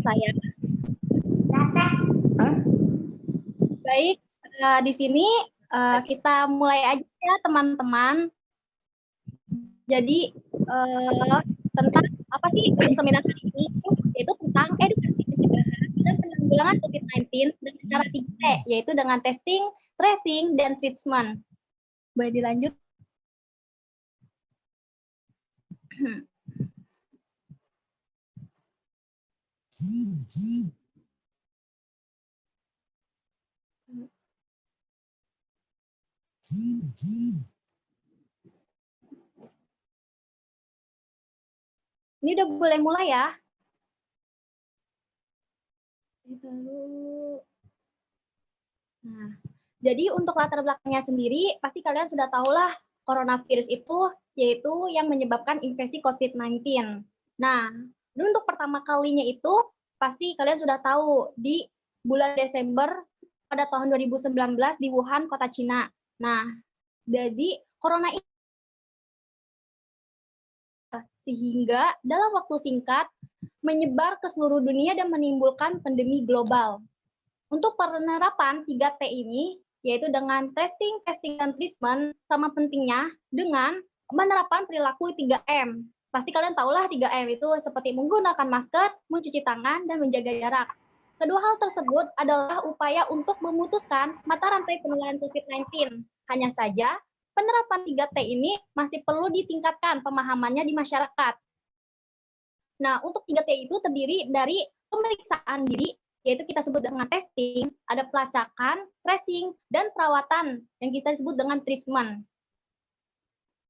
saya. Baik, di sini kita mulai aja ya teman-teman. Jadi tentang apa sih untuk seminar hari ini? Yaitu tentang edukasi pencegahan dan penanggulangan COVID-19 dengan cara 3T, yaitu dengan testing, tracing, dan treatment. Boleh dilanjut? Ini udah boleh mulai ya. Nah, jadi untuk latar belakangnya sendiri, pasti kalian sudah tahu lah coronavirus itu yaitu yang menyebabkan infeksi COVID-19. Nah, untuk pertama kalinya itu pasti kalian sudah tahu di bulan Desember pada tahun 2019 di Wuhan, kota Cina. Nah, jadi corona ini sehingga dalam waktu singkat menyebar ke seluruh dunia dan menimbulkan pandemi global. Untuk penerapan 3T ini, yaitu dengan testing, dan treatment, sama pentingnya dengan menerapkan perilaku 3M. Pasti kalian tahulah 3M itu seperti menggunakan masker, mencuci tangan, dan menjaga jarak. Kedua hal tersebut adalah upaya untuk memutuskan mata rantai penularan COVID-19. Hanya saja, penerapan 3T ini masih perlu ditingkatkan pemahamannya di masyarakat. Nah, untuk 3T itu terdiri dari pemeriksaan diri, yaitu kita sebut dengan testing, ada pelacakan, tracing, dan perawatan yang kita sebut dengan treatment.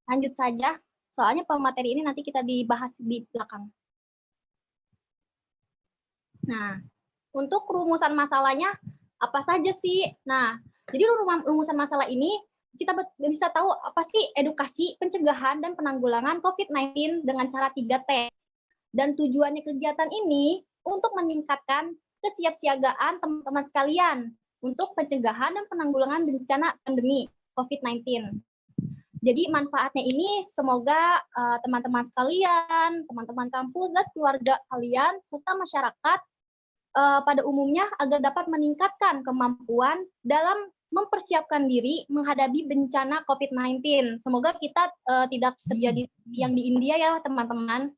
Lanjut saja, soalnya pemateri ini nanti kita dibahas di belakang. Nah, untuk rumusan masalahnya apa saja sih? Nah, jadi rumusan masalah ini kita bisa tahu apa sih edukasi, pencegahan, dan penanggulangan COVID-19 dengan cara 3T. Dan tujuannya kegiatan ini untuk meningkatkan kesiapsiagaan teman-teman sekalian untuk pencegahan dan penanggulangan bencana pandemi COVID-19. Jadi manfaatnya ini semoga teman-teman sekalian, teman-teman kampus, dan keluarga kalian, serta masyarakat pada umumnya agar dapat meningkatkan kemampuan dalam mempersiapkan diri menghadapi bencana COVID-19. Semoga kita tidak terjadi yang di India ya teman-teman.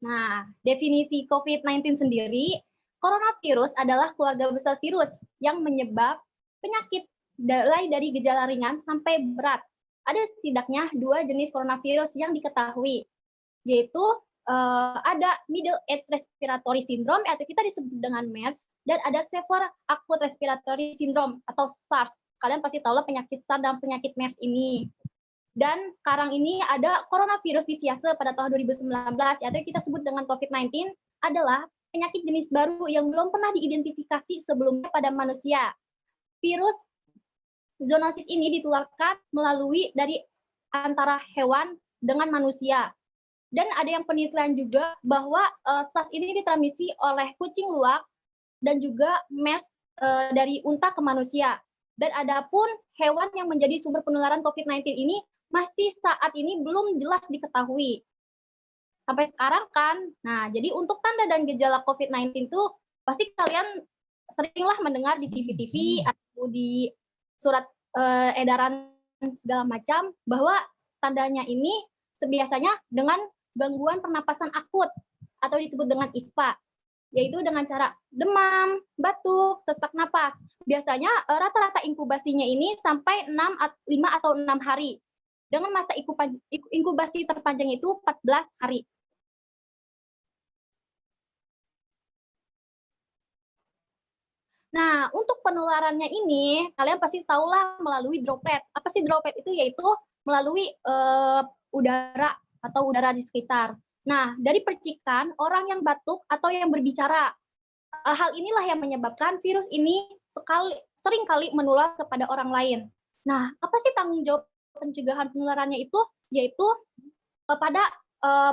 Nah, definisi COVID-19 sendiri, coronavirus adalah keluarga besar virus yang menyebab penyakit mulai dari gejala ringan sampai berat. Ada setidaknya 2 jenis coronavirus yang diketahui, yaitu ada Middle Age Respiratory Syndrome atau kita disebut dengan MERS, dan ada Severe Acute Respiratory Syndrome atau SARS. Kalian pasti tahu lah penyakit SARS dan penyakit MERS ini. Dan sekarang ini ada coronavirus disease pada tahun 2019, atau kita sebut dengan COVID-19, adalah penyakit jenis baru yang belum pernah diidentifikasi sebelumnya pada manusia. Virus zoonosis ini ditularkan melalui dari antara hewan dengan manusia. Dan ada yang penelitian juga bahwa SARS ini ditransmisi oleh kucing luwak dan juga MERS dari unta ke manusia. Dan adapun hewan yang menjadi sumber penularan COVID-19 ini masih saat ini belum jelas diketahui. Sampai sekarang kan. Nah, jadi untuk tanda dan gejala COVID-19 itu pasti kalian seringlah mendengar di TV-TV atau di surat edaran segala macam bahwa tandanya ini biasanya dengan gangguan pernapasan akut atau disebut dengan ISPA, yaitu dengan cara demam, batuk, sesak napas. Biasanya rata-rata inkubasinya ini sampai 5 atau 6 hari. Dengan masa inkubasi terpanjang itu 14 hari. Nah, untuk penularannya ini, kalian pasti tahulah melalui droplet. Apa sih droplet itu? Yaitu melalui udara atau udara di sekitar. Nah, dari percikan orang yang batuk atau yang berbicara. Hal inilah yang menyebabkan virus ini seringkali menular kepada orang lain. Nah, apa sih tanggung jawab pencegahan penularannya itu? Yaitu pada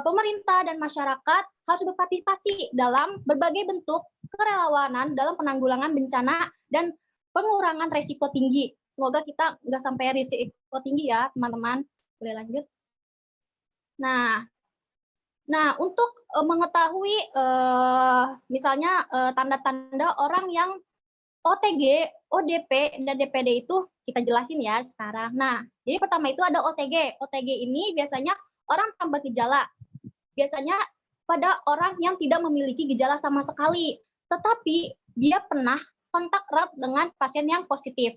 pemerintah dan masyarakat harus berpartisipasi dalam berbagai bentuk kerelawanan dalam penanggulangan bencana dan pengurangan resiko tinggi. Semoga kita nggak sampai risiko tinggi ya, teman-teman. Boleh lanjut. Nah, untuk mengetahui misalnya tanda-tanda orang yang OTG, ODP, dan DPD itu kita jelasin ya sekarang. Nah, jadi pertama itu ada OTG. OTG ini biasanya orang tanpa gejala. Biasanya pada orang yang tidak memiliki gejala sama sekali, tetapi dia pernah kontak erat dengan pasien yang positif.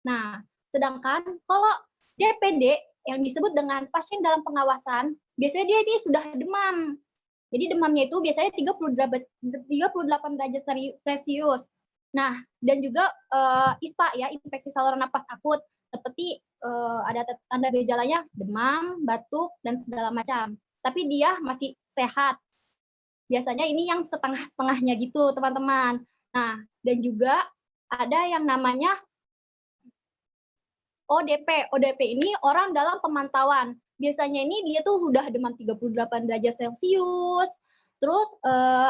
Nah, sedangkan kalau DPD yang disebut dengan pasien dalam pengawasan, biasanya dia ini sudah demam. Jadi demamnya itu biasanya 38 derajat Celcius. Nah, dan juga ISPA ya, infeksi saluran napas akut, seperti ada tanda gejalanya demam, batuk, dan segala macam. Tapi dia masih sehat. Biasanya ini yang setengah-setengahnya gitu, teman-teman. Nah, dan juga ada yang namanya ODP. ODP ini orang dalam pemantauan. Biasanya ini dia tuh udah demam 38 derajat Celcius, terus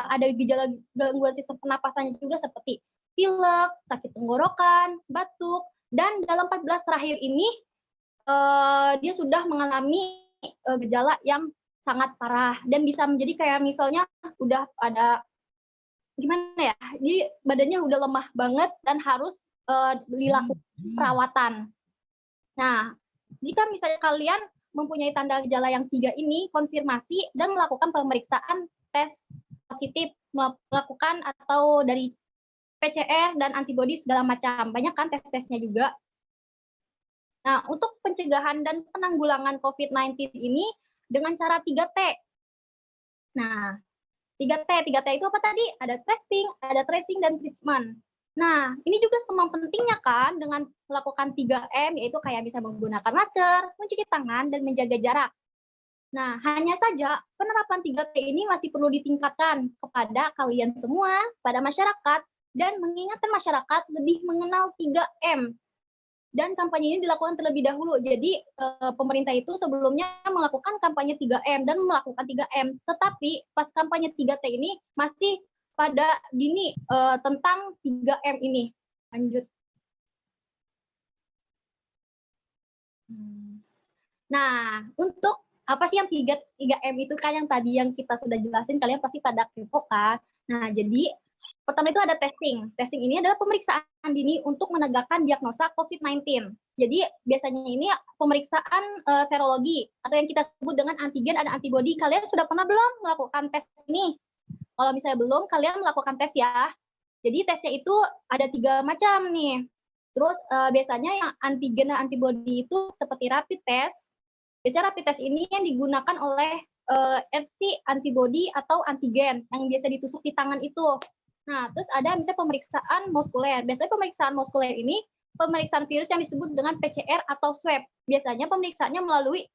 ada gejala gangguan sistem pernapasannya juga seperti pilek, sakit tenggorokan, batuk, dan dalam 14 terakhir ini dia sudah mengalami gejala yang sangat parah dan bisa menjadi kayak misalnya udah ada gimana ya, jadi badannya udah lemah banget dan harus dilakukan perawatan. Nah, jika misalnya kalian mempunyai tanda gejala yang 3 ini, konfirmasi dan melakukan pemeriksaan tes positif, melakukan atau dari PCR dan antibodi segala macam. Banyak kan tes-tesnya juga. Nah, untuk pencegahan dan penanggulangan COVID-19 ini dengan cara 3T. Nah, 3T itu apa tadi? Ada testing, ada tracing, dan treatment. Nah, ini juga sama pentingnya kan dengan melakukan 3M, yaitu kayak bisa menggunakan masker, mencuci tangan, dan menjaga jarak. Nah, hanya saja penerapan 3T ini masih perlu ditingkatkan kepada kalian semua, pada masyarakat, dan mengingatkan masyarakat lebih mengenal 3M. Dan kampanye ini dilakukan terlebih dahulu. Jadi pemerintah itu sebelumnya melakukan kampanye 3M dan melakukan 3M. Tetapi pas kampanye 3T ini masih pada dini tentang 3M ini. Lanjut. Nah, untuk apa sih yang 3M itu kan yang tadi yang kita sudah jelasin, kalian pasti pada kepo kan. Nah, jadi pertama itu ada testing. Testing ini adalah pemeriksaan dini untuk menegakkan diagnosa COVID-19. Jadi biasanya ini pemeriksaan serologi atau yang kita sebut dengan antigen dan antibodi. Kalian sudah pernah belum melakukan tes ini? Kalau misalnya belum, kalian melakukan tes ya. Jadi tesnya itu ada 3 macam nih. Terus biasanya yang antigen dan antibodi itu seperti rapid test. Biasanya rapid test ini yang digunakan oleh antibody atau antigen yang biasa ditusuk di tangan itu. Nah, terus ada misalnya pemeriksaan muskuler. Biasanya pemeriksaan muskuler ini pemeriksaan virus yang disebut dengan PCR atau swab. Biasanya pemeriksaannya melalui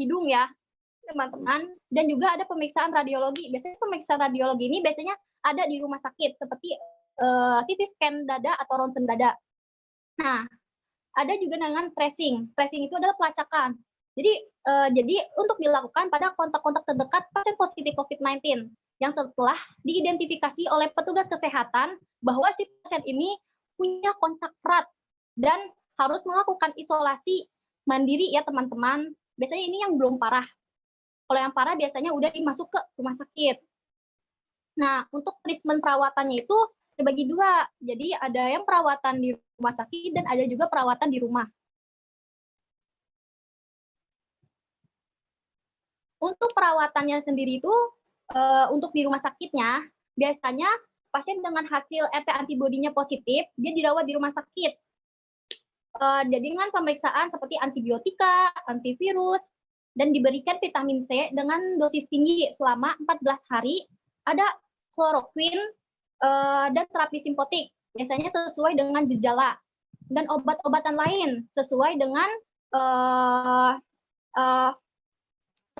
hidung ya, teman-teman. Dan juga ada pemeriksaan radiologi. Biasanya pemeriksaan radiologi ini biasanya ada di rumah sakit seperti CT scan dada atau ronsen dada. Nah, ada juga dengan tracing. Tracing itu adalah pelacakan. Jadi untuk dilakukan pada kontak-kontak terdekat pasien positif COVID-19 yang setelah diidentifikasi oleh petugas kesehatan bahwa si pasien ini punya kontak erat dan harus melakukan isolasi mandiri ya teman-teman. Biasanya ini yang belum parah. Kalau yang parah biasanya udah dimasuk ke rumah sakit. Nah, untuk treatment perawatannya itu dibagi 2. Jadi ada yang perawatan di rumah sakit dan ada juga perawatan di rumah. Untuk perawatannya sendiri itu untuk di rumah sakitnya, biasanya pasien dengan hasil RT antibodinya positif, dia dirawat di rumah sakit. Jadi dengan pemeriksaan seperti antibiotika, antivirus, dan diberikan vitamin C dengan dosis tinggi selama 14 hari, ada kloroquine dan terapi simpotik, biasanya sesuai dengan gejala, dan obat-obatan lain sesuai dengan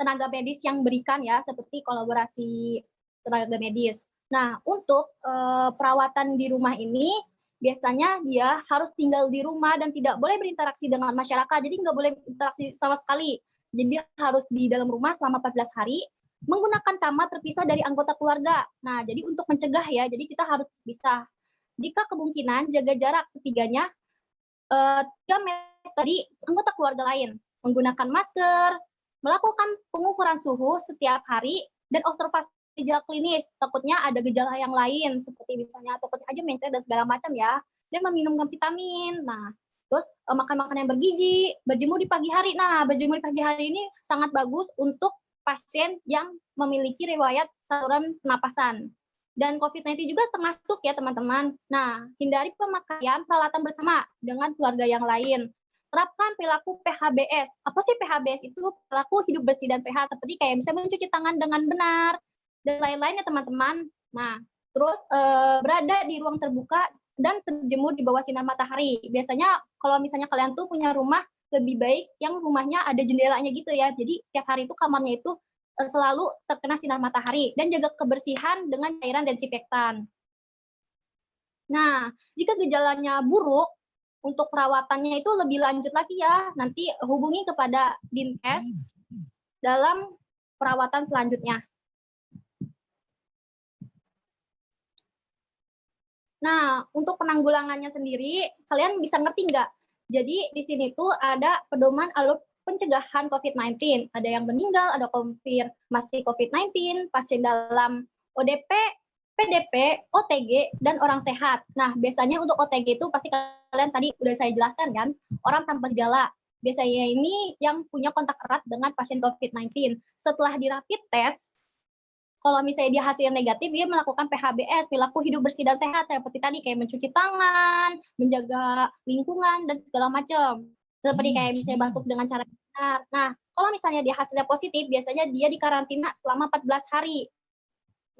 tenaga medis yang berikan ya, seperti kolaborasi tenaga medis. Nah, untuk perawatan di rumah ini biasanya dia harus tinggal di rumah dan tidak boleh berinteraksi dengan masyarakat. Jadi nggak boleh berinteraksi sama sekali. Jadi harus di dalam rumah selama 14 hari menggunakan kamar terpisah dari anggota keluarga. Nah, jadi untuk mencegah ya, jadi kita harus bisa. Jika kemungkinan jaga jarak setiganya 3 meter dari anggota keluarga lain, menggunakan masker, melakukan pengukuran suhu setiap hari dan observasi gejala klinis. Takutnya ada gejala yang lain seperti misalnya takutnya aja mencret dan segala macam ya. Dan meminum vitamin. Nah, terus makan makanan yang bergizi, berjemur di pagi hari. Nah, berjemur di pagi hari ini sangat bagus untuk pasien yang memiliki riwayat saluran pernapasan. Dan COVID-19 juga termasuk ya teman-teman. Nah, hindari pemakaian peralatan bersama dengan keluarga yang lain. Terapkan perilaku PHBS. Apa sih PHBS itu? Perilaku hidup bersih dan sehat, seperti kayak bisa mencuci tangan dengan benar dan lain-lain ya teman-teman. Nah, terus berada di ruang terbuka dan terjemur di bawah sinar matahari. Biasanya kalau misalnya kalian tuh punya rumah, lebih baik yang rumahnya ada jendelanya gitu ya. Jadi tiap hari itu kamarnya itu selalu terkena sinar matahari dan jaga kebersihan dengan cairan desinfektan. Nah, jika gejalanya buruk, untuk perawatannya itu lebih lanjut lagi ya. Nanti hubungi kepada Dinkes dalam perawatan selanjutnya. Nah, untuk penanggulangannya sendiri, kalian bisa ngerti nggak? Jadi di sini tuh ada pedoman alur pencegahan COVID-19. Ada yang meninggal, ada konfirmasi COVID-19, pasien dalam ODP, PDP, OTG, dan orang sehat. Nah, biasanya untuk OTG itu pasti kalian tadi udah saya jelaskan kan, orang tanpa gejala. Biasanya ini yang punya kontak erat dengan pasien COVID-19. Setelah di rapid test, kalau misalnya dia hasilnya negatif, dia melakukan PHBS, perilaku hidup bersih dan sehat, seperti tadi kayak mencuci tangan, menjaga lingkungan, dan segala macam. Seperti kayak misalnya batuk dengan cara benar. Nah, kalau misalnya dia hasilnya positif, biasanya dia dikarantina selama 14 hari.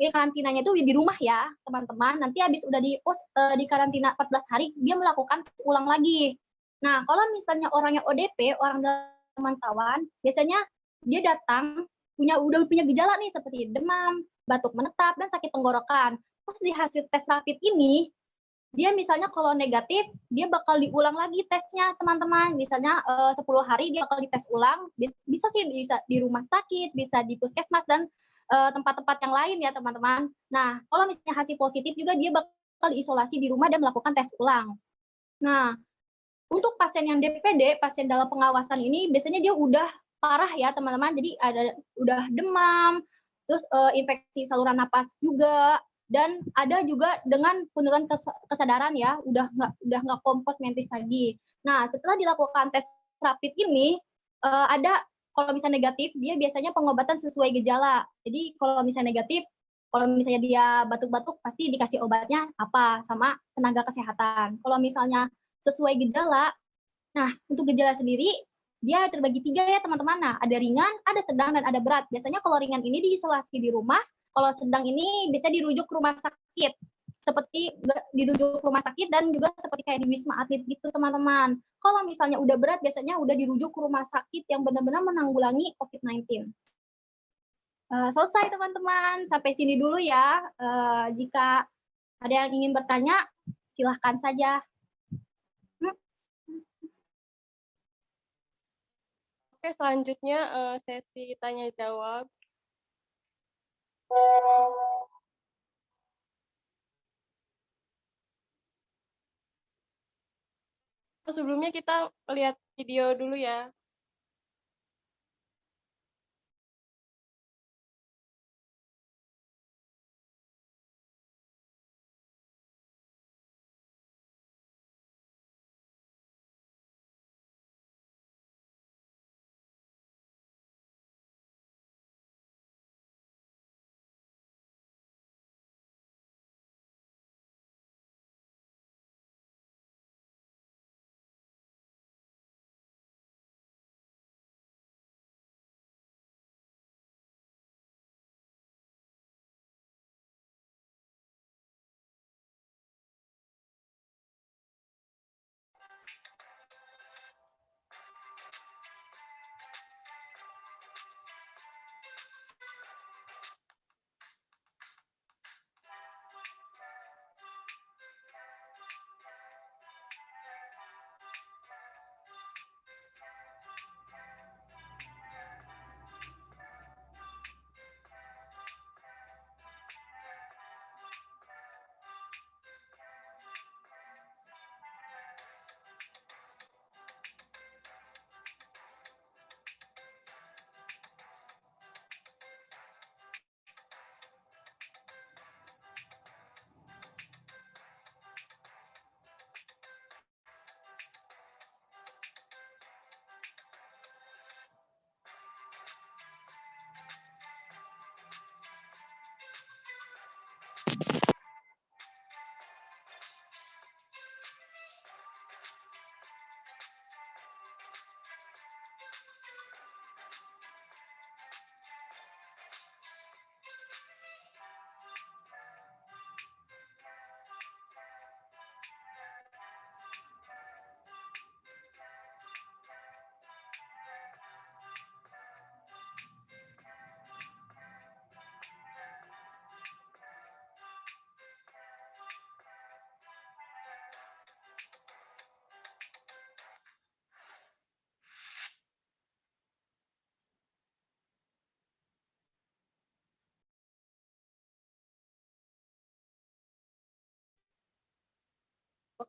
Jadi karantinanya itu di rumah ya, teman-teman. Nanti habis udah di karantina 14 hari, dia melakukan ulang lagi. Nah, kalau misalnya orangnya ODP, orang dalam pemantauan, biasanya dia datang udah punya gejala nih seperti demam, batuk menetap, dan sakit tenggorokan. Pas di hasil tes rapid ini, dia misalnya kalau negatif, dia bakal diulang lagi tesnya, teman-teman. Misalnya 10 hari dia bakal dites ulang, bisa sih bisa di rumah sakit, bisa di puskesmas, dan tempat-tempat yang lain ya, teman-teman. Nah, kalau misalnya hasil positif juga dia bakal diisolasi di rumah dan melakukan tes ulang. Nah, untuk pasien yang DPD, pasien dalam pengawasan ini biasanya dia udah parah ya teman-teman, jadi udah demam, terus infeksi saluran napas juga, dan ada juga dengan penurunan kesadaran ya, udah nggak kompos mentis lagi. Nah, setelah dilakukan tes rapid ini, ada kalau misalnya negatif, dia biasanya pengobatan sesuai gejala. Jadi kalau misalnya negatif, kalau misalnya dia batuk-batuk, pasti dikasih obatnya apa sama tenaga kesehatan. Kalau misalnya sesuai gejala. Nah, untuk gejala sendiri, dia terbagi 3 ya teman-teman. Nah, ada ringan, ada sedang, dan ada berat. Biasanya kalau ringan ini diisolasi di rumah, kalau sedang ini bisa dirujuk ke rumah sakit. Seperti dirujuk ke rumah sakit dan juga seperti kayak di Wisma Atlet gitu teman-teman. Kalau misalnya udah berat, biasanya udah dirujuk ke rumah sakit yang benar-benar menanggulangi COVID-19. Selesai teman-teman, sampai sini dulu ya. Jika ada yang ingin bertanya, silahkan saja. Oke, selanjutnya sesi tanya jawab. Sebelumnya kita lihat video dulu ya.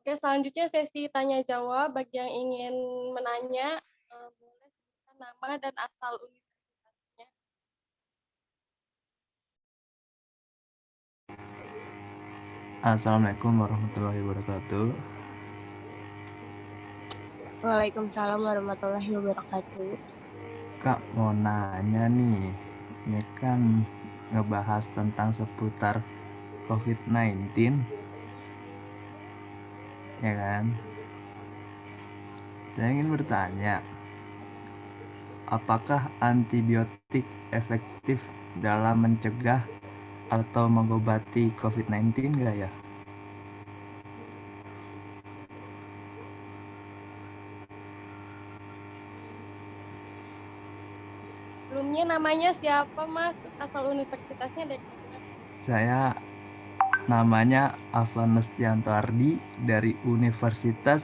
Oke, selanjutnya sesi tanya jawab. Bagi yang ingin menanya, boleh sebutkan nama dan asal universitasnya. Assalamualaikum warahmatullahi wabarakatuh. Waalaikumsalam warahmatullahi wabarakatuh. Kak mau nanya nih, ini kan ngebahas tentang seputar COVID-19, ya kan? Saya ingin bertanya, apakah antibiotik efektif dalam mencegah atau mengobati COVID-19 nggak ya? Sebelumnya namanya siapa, Mas? Terus asal universitasnya dari mana? Saya namanya Aflan Mestianto Ardi dari Universitas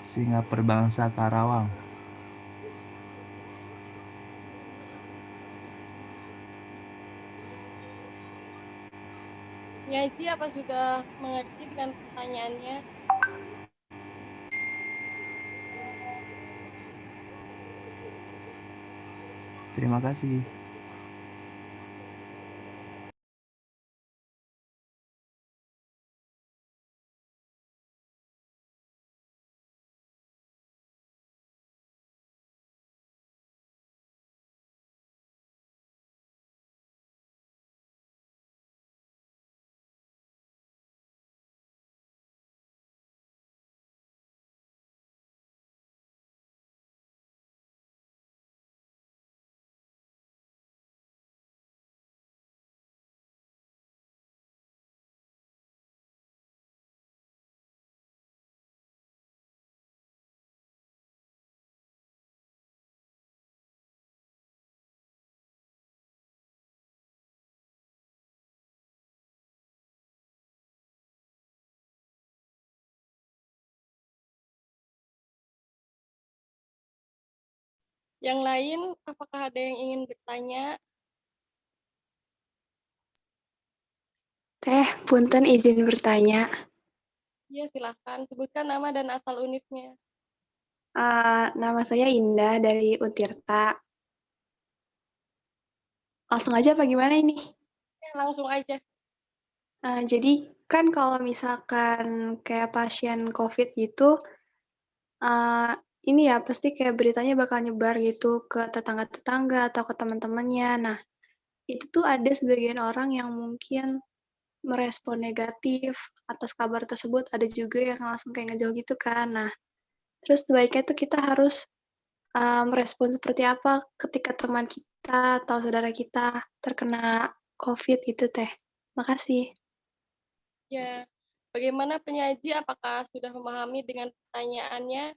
Singapura Bangsa Karawang. Penyaji apa sudah mengerti dengan pertanyaannya? Terima kasih. Yang lain, apakah ada yang ingin bertanya? Teh, punten izin bertanya. Ya, silahkan. Sebutkan nama dan asal univnya. Nama saya Indah dari Untirta. Langsung aja apa gimana ini? Ya, langsung aja. Jadi kan kalau misalkan kayak pasien COVID gitu, ini ya pasti kayak beritanya bakal nyebar gitu ke tetangga-tetangga atau ke teman-temannya. Nah, itu tuh ada sebagian orang yang mungkin merespon negatif atas kabar tersebut, ada juga yang langsung kayak ngejauh gitu kan. Nah, terus sebaiknya tuh kita harus merespon seperti apa ketika teman kita atau saudara kita terkena COVID itu teh. Makasih. Ya, bagaimana penyaji? Apakah sudah memahami dengan pertanyaannya?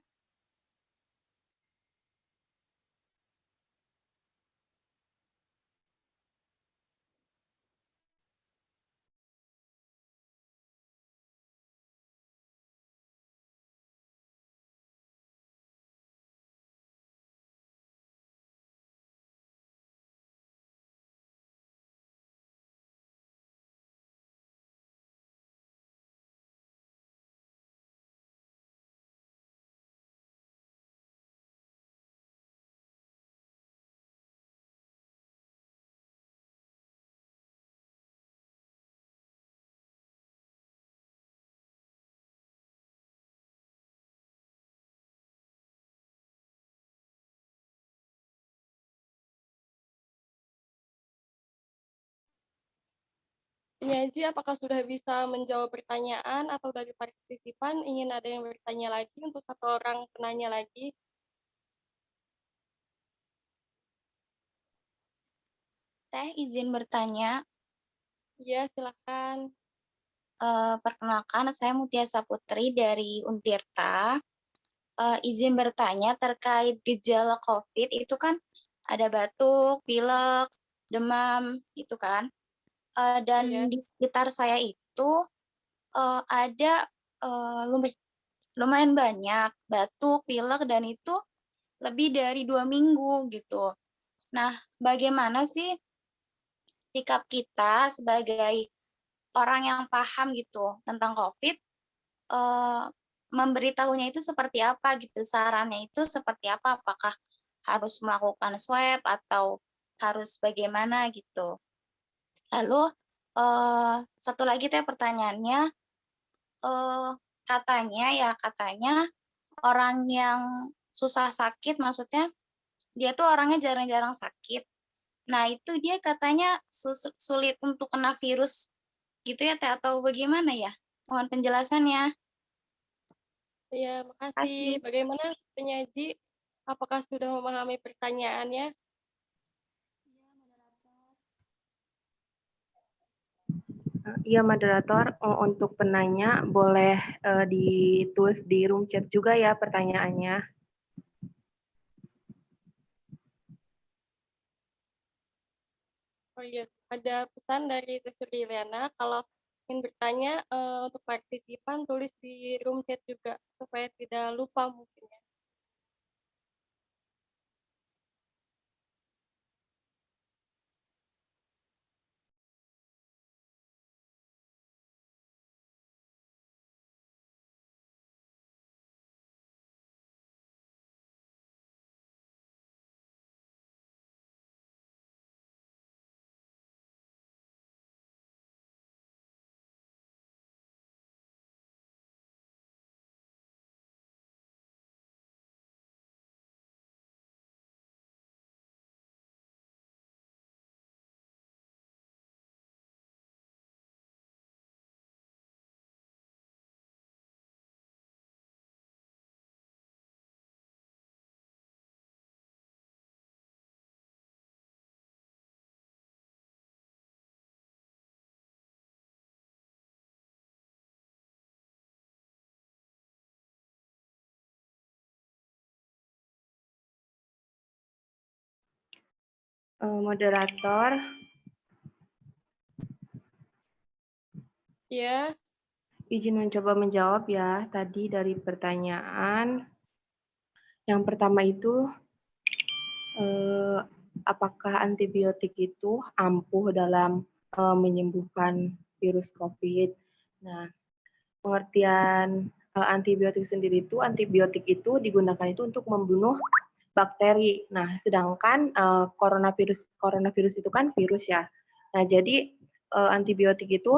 Penyaji, apakah sudah bisa menjawab pertanyaan atau dari partisipan ingin ada yang bertanya lagi untuk satu orang penanya lagi? Teh izin bertanya, Ya, silahkan. perkenalkan saya Mutia Saputri dari Untirta. Izin bertanya terkait gejala COVID itu kan ada batuk, pilek, demam, itu kan. Dan Iya. di sekitar saya itu ada lumayan banyak batuk, pilek, dan itu lebih dari 2 minggu gitu. Nah, bagaimana sih sikap kita sebagai orang yang paham gitu tentang COVID, memberitahunya itu seperti apa gitu, sarannya itu seperti apa, apakah harus melakukan swab atau harus bagaimana gitu. Lalu, satu lagi teh pertanyaannya, eee, katanya orang yang susah sakit, maksudnya dia tuh orangnya jarang-jarang sakit. Nah, itu dia katanya sulit untuk kena virus gitu ya, Teh, atau bagaimana ya? Mohon penjelasannya. Ya, makasih. Makasih. Bagaimana penyaji? Apakah sudah memahami pertanyaannya? Iya, moderator, untuk penanya boleh ditulis di room chat juga ya pertanyaannya. Oh iya, ada pesan dari Tesuri Ilyana, kalau ingin bertanya untuk partisipan tulis di room chat juga supaya tidak lupa mungkin ya. Moderator, Ya, izin mencoba menjawab ya tadi dari pertanyaan. Yang pertama itu, apakah antibiotik itu ampuh dalam menyembuhkan virus COVID? Nah, pengertian antibiotik sendiri itu, antibiotik itu digunakan itu untuk membunuh bakteri. Nah, sedangkan coronavirus itu kan virus ya. Nah, jadi antibiotik itu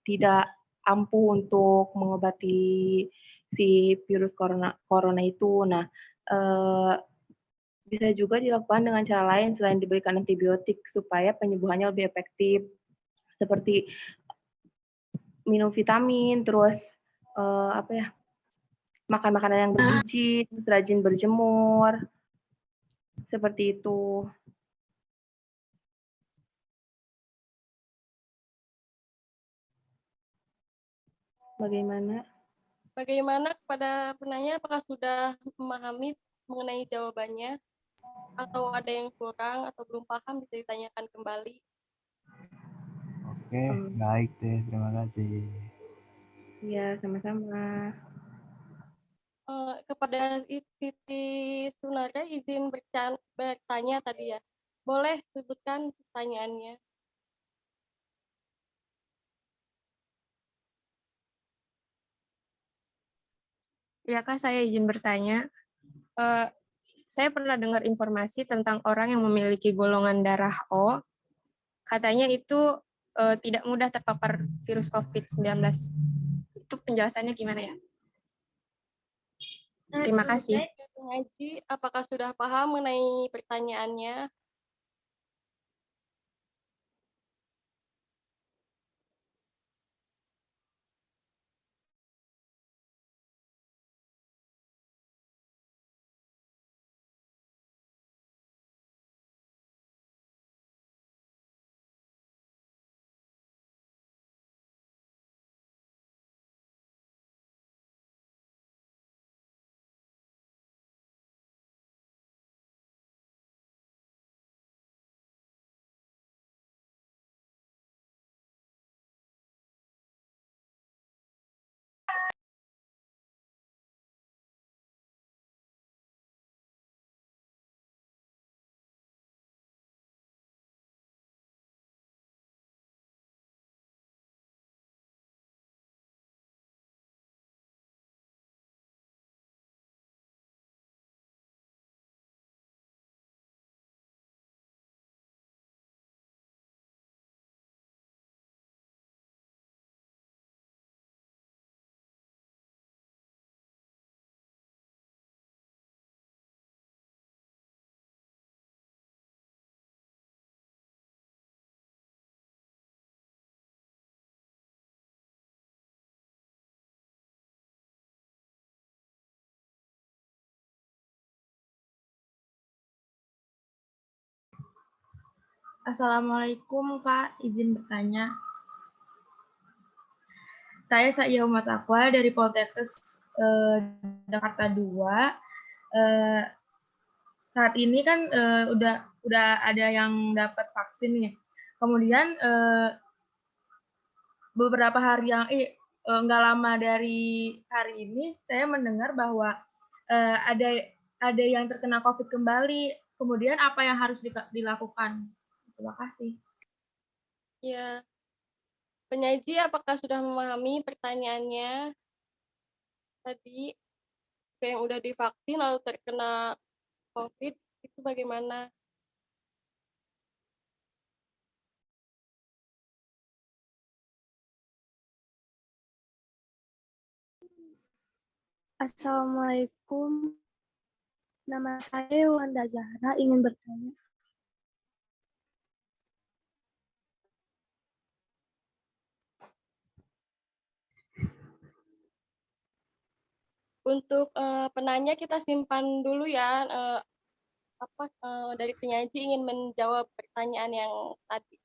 tidak ampuh untuk mengobati si virus corona itu. Nah, eh, bisa juga dilakukan dengan cara lain selain diberikan antibiotik supaya penyembuhannya lebih efektif, seperti minum vitamin, terus apa ya, makan makanan yang bergizi, terus rajin berjemur, seperti itu. Bagaimana? bagaimana kepada penanya, apakah sudah memahami mengenai jawabannya? Atau ada yang kurang atau belum paham bisa ditanyakan kembali. Oke, baik deh. Terima kasih. Iya, sama-sama. Kepada Siti Sunara izin bertanya tadi ya. Boleh sebutkan pertanyaannya. Ya Kak, saya izin bertanya. Saya pernah dengar informasi tentang orang yang memiliki golongan darah O, katanya itu tidak mudah terpapar virus COVID-19. Itu penjelasannya gimana ya? Terima kasih. Haji, apakah sudah paham mengenai pertanyaannya? Assalamualaikum Kak, izin bertanya. Saya Sa'ia Umat Aqwa dari Poltekkes Jakarta 2. Saat ini kan udah ada yang dapat vaksin nih. Kemudian beberapa hari yang nggak lama dari hari ini saya mendengar bahwa ada yang terkena COVID kembali. Kemudian apa yang harus dilakukan? Terima kasih. Ya, penyaji apakah sudah memahami pertanyaannya tadi? Yang udah divaksin lalu terkena COVID, itu bagaimana? Assalamualaikum, nama saya Wanda Zahra, ingin bertanya. Untuk penanya kita simpan dulu ya. Dari penyaji ingin menjawab pertanyaan yang tadi.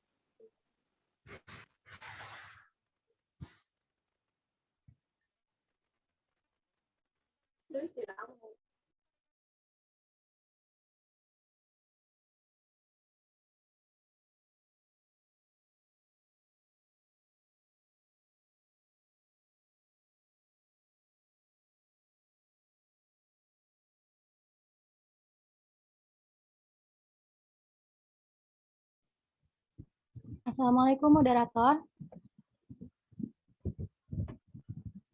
Assalamualaikum moderator.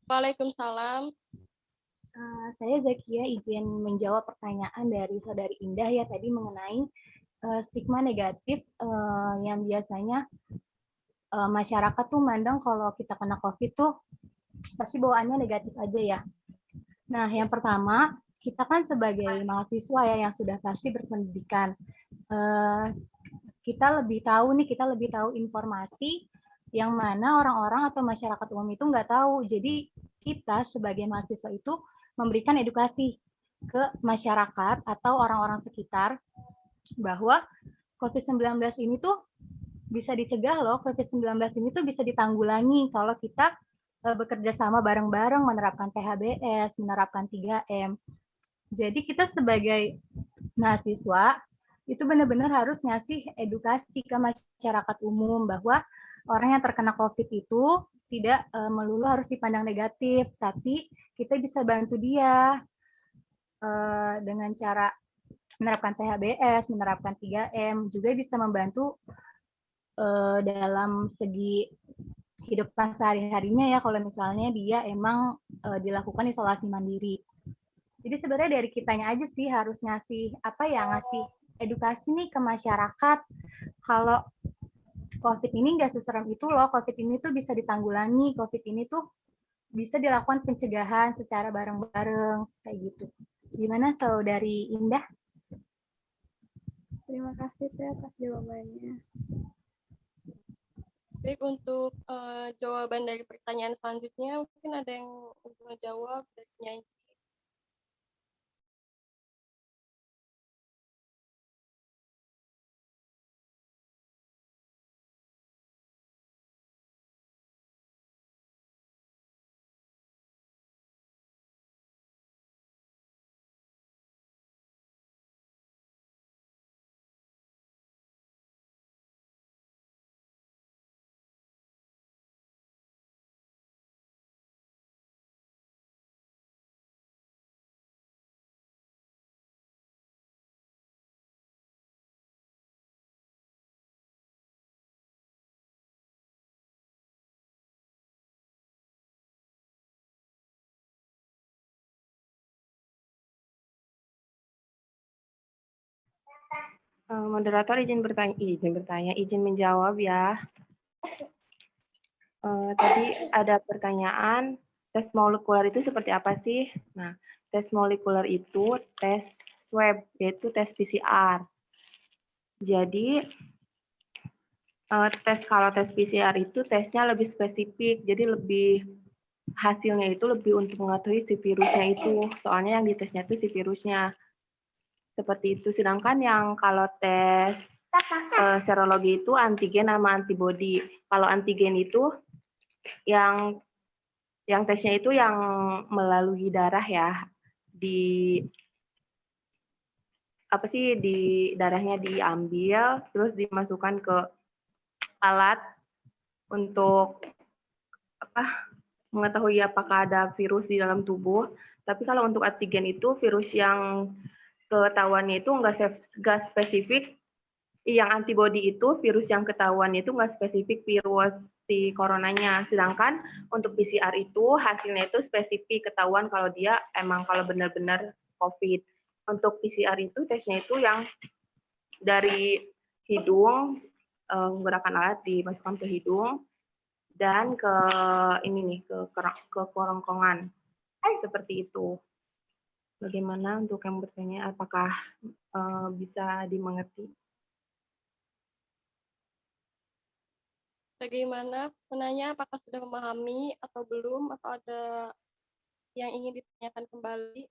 Waalaikumsalam. Saya Zakia izin menjawab pertanyaan dari Saudari Indah ya tadi mengenai stigma negatif yang biasanya masyarakat tuh mandang kalau kita kena COVID tuh pasti bawaannya negatif aja ya. Nah, yang pertama, kita kan sebagai mahasiswa ya yang sudah pasti berpendidikan, kita lebih tahu informasi yang mana orang-orang atau masyarakat umum itu nggak tahu. Jadi kita sebagai mahasiswa itu memberikan edukasi ke masyarakat atau orang-orang sekitar bahwa COVID-19 ini tuh bisa dicegah loh, COVID-19 ini tuh bisa ditanggulangi kalau kita bekerja sama bareng-bareng menerapkan PHBS, menerapkan 3M. Jadi kita sebagai mahasiswa itu benar-benar harus ngasih edukasi ke masyarakat umum bahwa orang yang terkena COVID itu tidak melulu harus dipandang negatif, tapi kita bisa bantu dia dengan cara menerapkan PHBS, menerapkan 3M, juga bisa membantu dalam segi kehidupan sehari-harinya ya kalau misalnya dia emang dilakukan isolasi mandiri. Jadi sebenarnya dari kitanya aja sih harus ngasih ngasih edukasi nih ke masyarakat kalau COVID ini nggak seserem itu loh, COVID ini tuh bisa ditanggulangi, COVID ini tuh bisa dilakukan pencegahan secara bareng-bareng kayak gitu. Gimana Saudari Indah? Terima kasih Teh atas jawabannya. Baik, untuk jawaban dari pertanyaan selanjutnya, mungkin ada yang untuk menjawab dari penyaji. Moderator izin menjawab ya. Tadi ada pertanyaan, tes molekuler itu seperti apa sih? Nah, tes molekuler itu tes swab, yaitu tes PCR. Jadi, kalau tes PCR itu tesnya lebih spesifik, jadi hasilnya itu lebih untuk mengetahui si virusnya itu, soalnya yang ditesnya itu si virusnya. Seperti itu. Sedangkan yang kalau tes serologi itu antigen sama antibody. Kalau antigen itu yang tesnya itu yang melalui darah ya, di darahnya diambil terus dimasukkan ke alat untuk mengetahui apakah ada virus di dalam tubuh. Tapi kalau untuk antigen itu virus yang ketahuannya itu nggak spesifik. Yang antibody itu virus yang ketahuan itu nggak spesifik virus si coronanya. Sedangkan untuk PCR itu hasilnya itu spesifik ketahuan kalau dia emang kalau benar-benar COVID. Untuk PCR itu tesnya itu yang dari hidung, menggunakan alat dimasukkan ke hidung dan ke ke kerongkongan seperti itu. Bagaimana untuk yang bertanya, apakah bisa dimengerti? Bagaimana penanya, apakah sudah memahami atau belum, atau ada yang ingin ditanyakan kembali?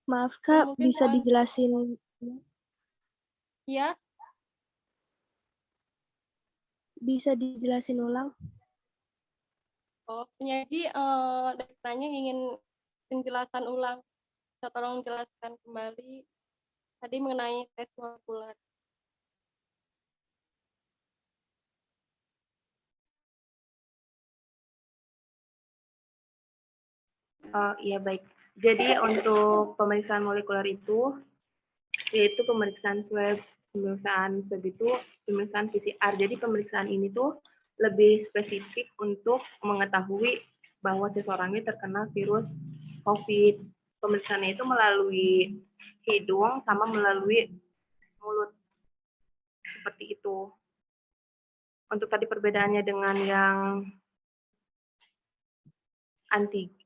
Maaf Kak, Mungkin bisa dijelasin? Ya, Bisa dijelasin ulang? penyaji dari penanya ingin penjelasan ulang. Bisa tolong jelaskan kembali tadi mengenai tes molekuler. Iya baik. Jadi untuk pemeriksaan molekuler itu yaitu pemeriksaan swab itu pemeriksaan PCR. Jadi pemeriksaan ini tuh lebih spesifik untuk mengetahui bahwa seseorang ini terkena virus COVID. Pemeriksaannya itu melalui hidung sama melalui mulut. Seperti itu. Untuk tadi perbedaannya dengan yang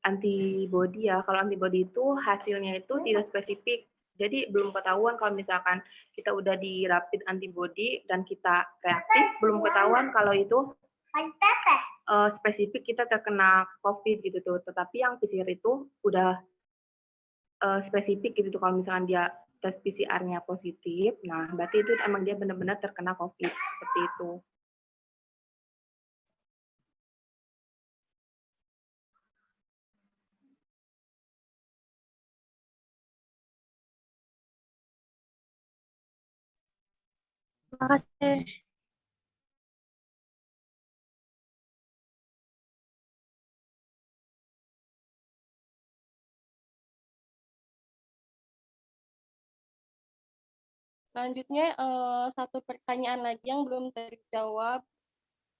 antibody ya, kalau antibody itu hasilnya itu tidak spesifik. Jadi belum ketahuan kalau misalkan kita udah di rapid antibody dan kita reaktif, belum ketahuan kalau itu spesifik kita terkena COVID gitu tuh. Tetapi yang PCR itu udah spesifik gitu tuh, kalau misalkan dia tes PCR-nya positif, nah berarti itu emang dia benar-benar terkena COVID seperti itu. Terima kasih. Selanjutnya satu pertanyaan lagi yang belum terjawab,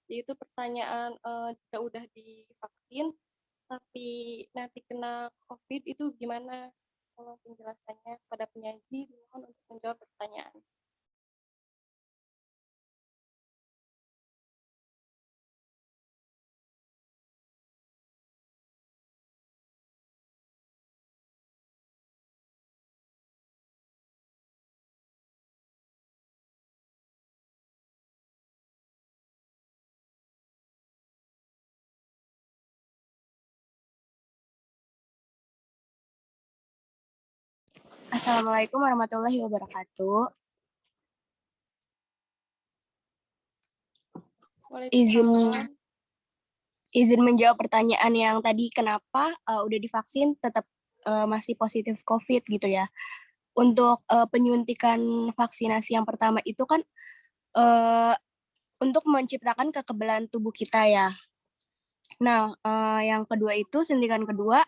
yaitu pertanyaan jika udah divaksin tapi nanti kena COVID itu gimana? Tolong penjelasannya pada penyaji, mohon untuk menjawab pertanyaan. Assalamualaikum warahmatullahi wabarakatuh. Izin menjawab pertanyaan yang tadi, kenapa udah divaksin tetap masih positif COVID gitu ya. Untuk penyuntikan vaksinasi yang pertama itu kan untuk menciptakan kekebalan tubuh kita ya. Nah, yang kedua itu suntikan kedua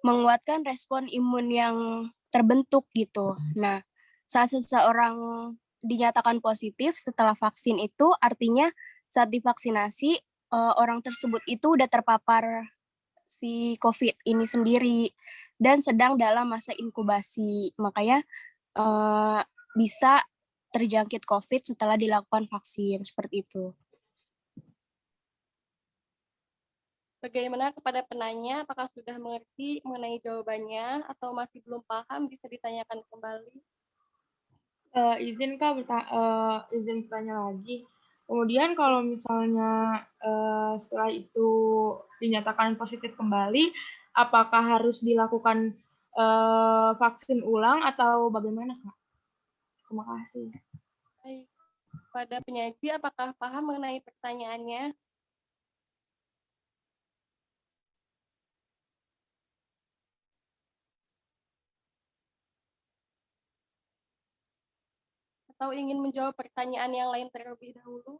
menguatkan respon imun yang terbentuk gitu. Nah, saat seseorang dinyatakan positif setelah vaksin itu artinya saat divaksinasi orang tersebut itu udah terpapar si COVID ini sendiri dan sedang dalam masa inkubasi. Makanya bisa terjangkit COVID setelah dilakukan vaksin, seperti itu. Bagaimana kepada penanya, apakah sudah mengerti mengenai jawabannya atau masih belum paham, bisa ditanyakan kembali? Izin Kak, izin bertanya lagi. Kemudian kalau misalnya setelah itu dinyatakan positif kembali, apakah harus dilakukan vaksin ulang atau bagaimana, Kak? Terima kasih. Baik. Pada penyaji, apakah paham mengenai pertanyaannya? Atau ingin menjawab pertanyaan yang lain terlebih dahulu?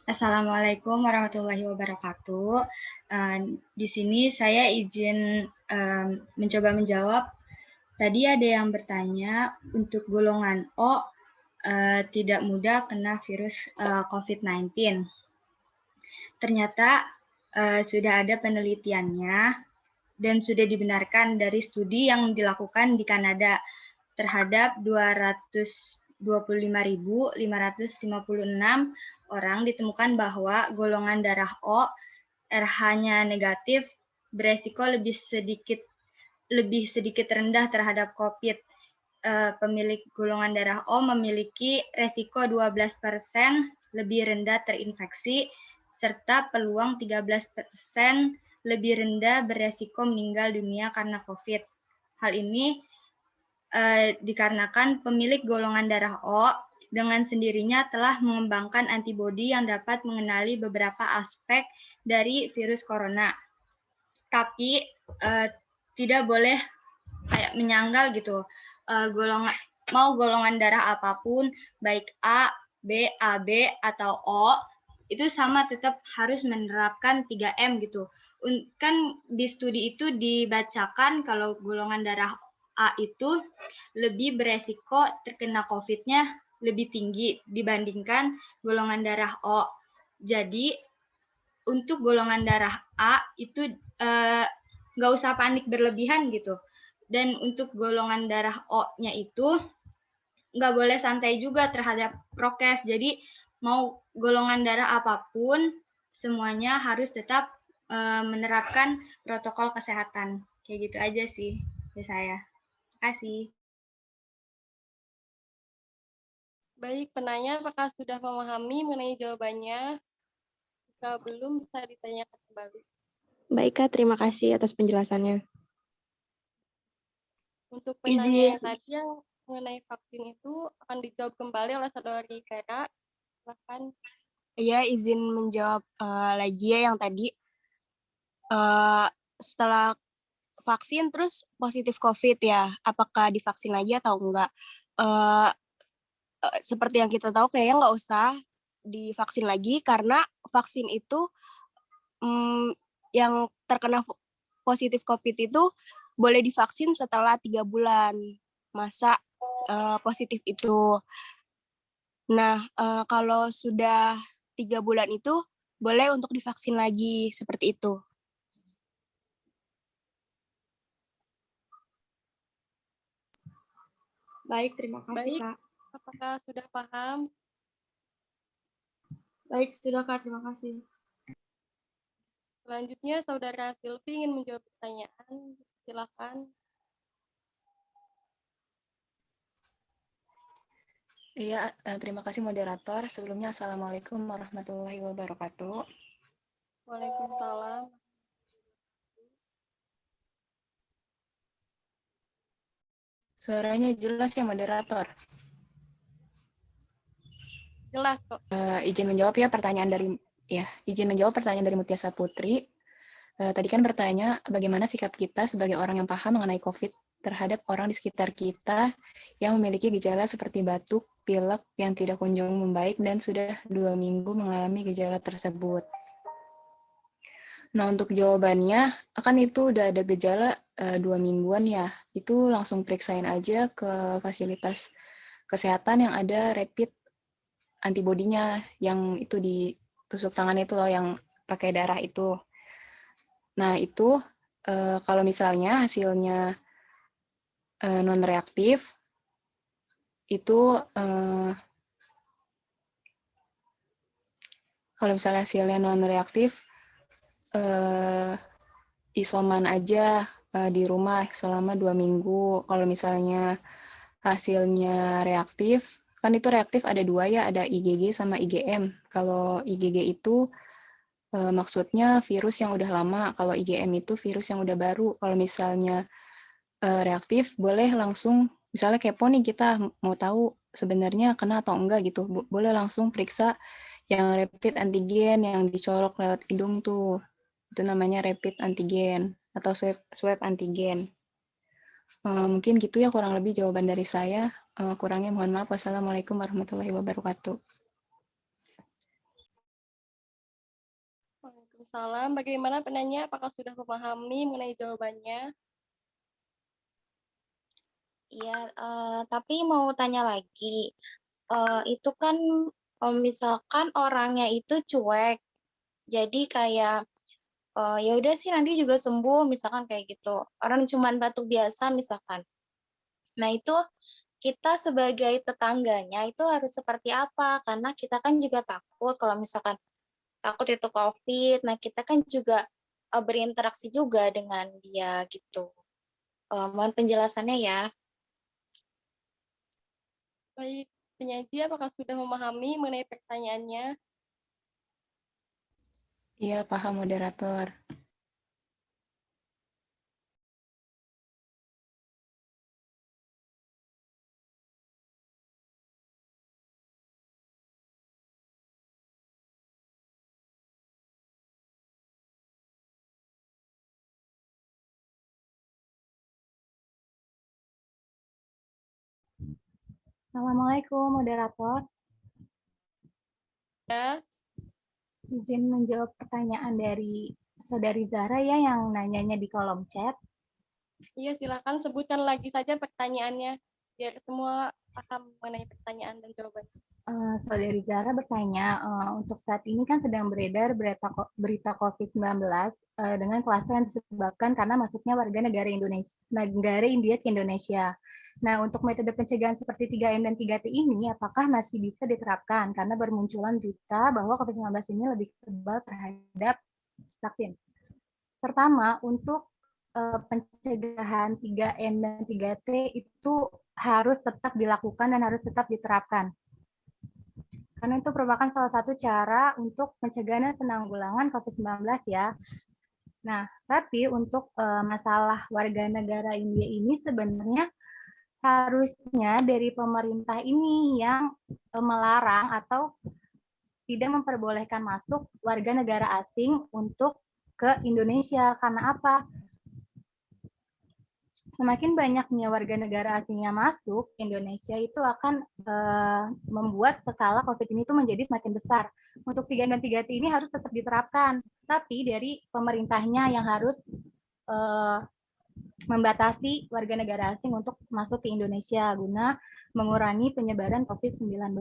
Assalamualaikum warahmatullahi wabarakatuh. Di sini saya izin mencoba menjawab. Tadi ada yang bertanya untuk golongan O tidak mudah kena virus COVID-19. Ternyata sudah ada penelitiannya dan sudah dibenarkan dari studi yang dilakukan di Kanada terhadap 225.556 orang ditemukan bahwa golongan darah O RH-nya negatif beresiko lebih sedikit rendah terhadap COVID. Pemilik golongan darah O memiliki resiko 12% lebih rendah terinfeksi serta peluang 13% lebih rendah beresiko meninggal dunia karena COVID. Hal ini dikarenakan pemilik golongan darah O dengan sendirinya telah mengembangkan antibodi yang dapat mengenali beberapa aspek dari virus corona. Tapi tidak boleh kayak menyangkal gitu. Golongan darah apapun, baik A, B, AB, atau O, itu sama tetap harus menerapkan 3M gitu. Kan di studi itu dibacakan kalau golongan darah A itu lebih beresiko terkena COVID-nya lebih tinggi dibandingkan golongan darah O. Jadi untuk golongan darah A itu nggak usah panik berlebihan gitu. Dan untuk golongan darah O-nya itu nggak boleh santai juga terhadap prokes. Jadi mau golongan darah apapun, semuanya harus tetap menerapkan protokol kesehatan. Kayak gitu aja sih dari saya. Terima kasih. Baik, penanya apakah sudah memahami mengenai jawabannya? Jika belum, bisa ditanyakan kembali. Baik, Kak. Terima kasih atas penjelasannya. Untuk penanya yang tadi yang mengenai vaksin itu akan dijawab kembali oleh Saudari Vera. Silakan. Iya, izin menjawab lagi ya yang tadi. Setelah vaksin terus positif COVID ya, apakah divaksin lagi atau enggak? Seperti yang kita tahu kayaknya nggak usah divaksin lagi karena vaksin itu yang terkena positif COVID itu boleh divaksin setelah 3 bulan masa positif itu. Nah, kalau sudah 3 bulan itu boleh untuk divaksin lagi seperti itu. Baik, terima kasih, Baik, Kak. apakah sudah paham? Baik, sudah, Kak. Terima kasih. Selanjutnya, Saudara Silvi ingin menjawab pertanyaan. Silakan. Iya, terima kasih moderator. Sebelumnya, Assalamualaikum warahmatullahi wabarakatuh. Waalaikumsalam. Suaranya jelas ya, moderator? Jelas kok. Izin menjawab pertanyaan dari Mutiasa Putri. Tadi kan bertanya bagaimana sikap kita sebagai orang yang paham mengenai COVID terhadap orang di sekitar kita yang memiliki gejala seperti batuk, pilek yang tidak kunjung membaik dan sudah 2 minggu mengalami gejala tersebut. Nah, untuk jawabannya, kan itu udah ada gejala 2 mingguan ya, itu langsung periksain aja ke fasilitas kesehatan yang ada rapid antibodinya, yang itu di tusuk tangan itu loh, yang pakai darah itu. Nah, itu kalau misalnya hasilnya non-reaktif, itu kalau misalnya hasilnya non-reaktif, isoman aja di rumah selama 2 minggu. Kalau misalnya hasilnya reaktif, kan itu reaktif ada 2 ya, ada IgG sama IgM. Kalau IgG itu maksudnya virus yang udah lama, kalau IgM itu virus yang udah baru. Kalau misalnya reaktif, boleh langsung, misalnya kepo nih kita mau tahu sebenarnya kena atau enggak gitu, boleh langsung periksa yang rapid antigen yang dicolok lewat hidung tuh. Itu namanya rapid antigen atau swab antigen. Mungkin gitu ya kurang lebih jawaban dari saya. Kurangnya mohon maaf. Wassalamualaikum warahmatullahi wabarakatuh. Waalaikumsalam. Bagaimana penanya? Apakah sudah memahami mengenai jawabannya? Iya, tapi mau tanya lagi. Itu kan misalkan orangnya itu cuek, jadi kayak ya udah sih nanti juga sembuh, misalkan kayak gitu. Orang cuman batuk biasa misalkan. Nah itu kita sebagai tetangganya itu harus seperti apa? Karena kita kan juga takut kalau misalkan takut itu COVID. Nah kita kan juga berinteraksi juga dengan dia gitu. Mohon penjelasannya ya. Baik, penyaji apakah sudah memahami mengenai pertanyaannya? Iya, paham moderator. Assalamualaikum, moderator. Ya. Izin menjawab pertanyaan dari Saudari Zahra ya yang nanyanya di kolom chat. Iya, silakan sebutkan lagi saja pertanyaannya biar semua paham mengenai pertanyaan dan jawabannya. Saudari Zahra bertanya, untuk saat ini kan sedang beredar berita COVID-19 dengan kluster yang disebabkan karena masuknya warga negara India ke Indonesia. Nah, untuk metode pencegahan seperti 3M dan 3T ini, apakah masih bisa diterapkan? Karena bermunculan berita bahwa COVID-19 ini lebih kebal terhadap vaksin. Pertama, untuk pencegahan 3M dan 3T itu harus tetap dilakukan dan harus tetap diterapkan. Karena itu merupakan salah satu cara untuk pencegahan dan penanggulangan COVID-19 ya. Nah, tapi untuk masalah warga negara India ini sebenarnya harusnya dari pemerintah ini yang melarang atau tidak memperbolehkan masuk warga negara asing untuk ke Indonesia. Karena apa? Semakin banyaknya warga negara asingnya masuk ke Indonesia itu akan membuat skala COVID ini itu menjadi semakin besar. Untuk 3 dan 3T ini harus tetap diterapkan, tapi dari pemerintahnya yang harus membatasi warga negara asing untuk masuk ke Indonesia guna mengurangi penyebaran COVID-19.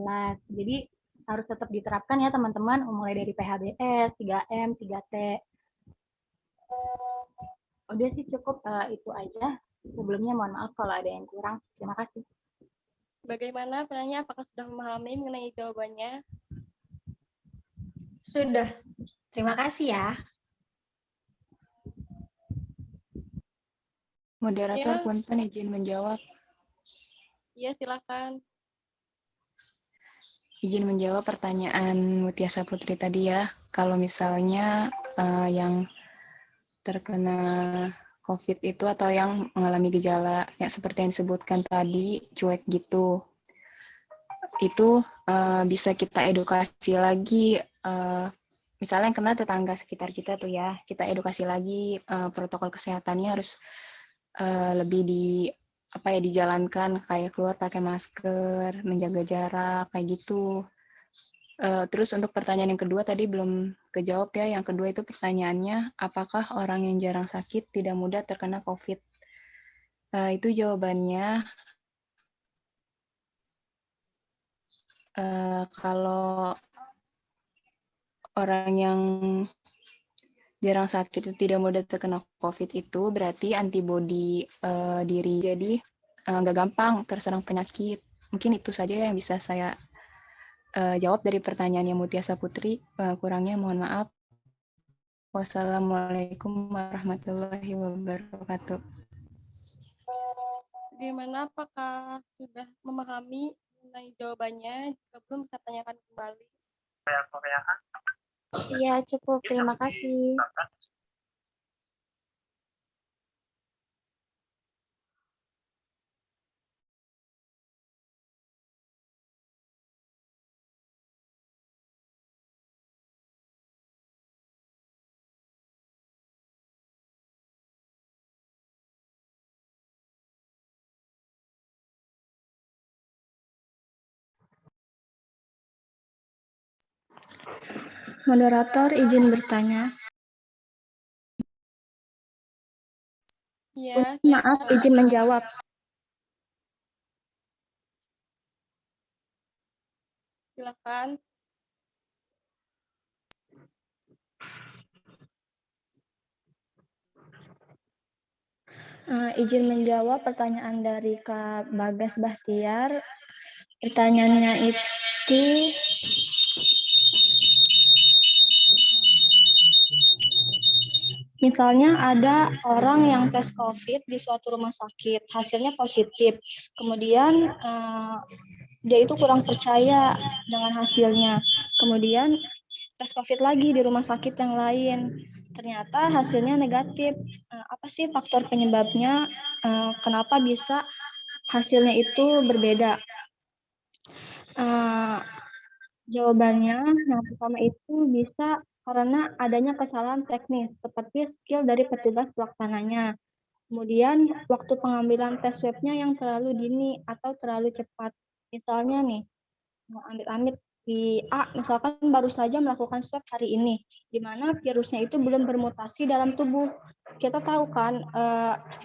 Jadi harus tetap diterapkan ya teman-teman, mulai dari PHBS, 3M, 3T. Udah sih cukup itu aja. Sebelumnya mohon maaf kalau ada yang kurang. Terima kasih. Bagaimana penanya? Apakah sudah memahami mengenai jawabannya? Sudah. Terima kasih ya. Moderator, Ya. punten izin menjawab. Iya, silakan. Izin menjawab pertanyaan Mutiasa Putri tadi ya. Kalau misalnya yang terkena COVID itu atau yang mengalami gejala yang seperti yang disebutkan tadi, cuek gitu. Itu bisa kita edukasi lagi, misalnya yang kena tetangga sekitar kita tuh ya, kita edukasi lagi protokol kesehatannya harus lebih dijalankan, kayak keluar pakai masker, menjaga jarak, kayak gitu. Terus untuk pertanyaan yang kedua tadi belum kejawab ya. Yang kedua itu pertanyaannya, apakah orang yang jarang sakit tidak mudah terkena COVID? Itu jawabannya, kalau orang yang jarang sakit itu tidak mudah terkena COVID itu berarti antibodi diri, jadi nggak gampang terserang penyakit. Mungkin itu saja yang bisa saya jawab dari pertanyaannya Mutiasa Putri. Kurangnya mohon maaf. Wassalamualaikum warahmatullahi wabarakatuh. Bagaimana, apakah sudah memahami mengenai jawabannya? Jika belum, bisa tanyakan kembali. Iya, cukup. Terima kasih. Moderator izin bertanya. Iya, Maaf, izin menjawab. silakan. Izin menjawab pertanyaan dari Kak Bagas Bahtiar. Pertanyaannya itu, misalnya ada orang yang tes COVID di suatu rumah sakit, hasilnya positif. Kemudian dia itu kurang percaya dengan hasilnya. Kemudian tes COVID lagi di rumah sakit yang lain. Ternyata hasilnya negatif. Apa sih faktor penyebabnya? Kenapa bisa hasilnya itu berbeda? Jawabannya yang pertama itu bisa karena adanya kesalahan teknis seperti skill dari petugas pelaksananya. Kemudian waktu pengambilan tes swab-nya yang terlalu dini atau terlalu cepat. Misalnya nih, amit-amit di A misalkan baru saja melakukan swab hari ini, di mana virusnya itu belum bermutasi dalam tubuh. Kita tahu kan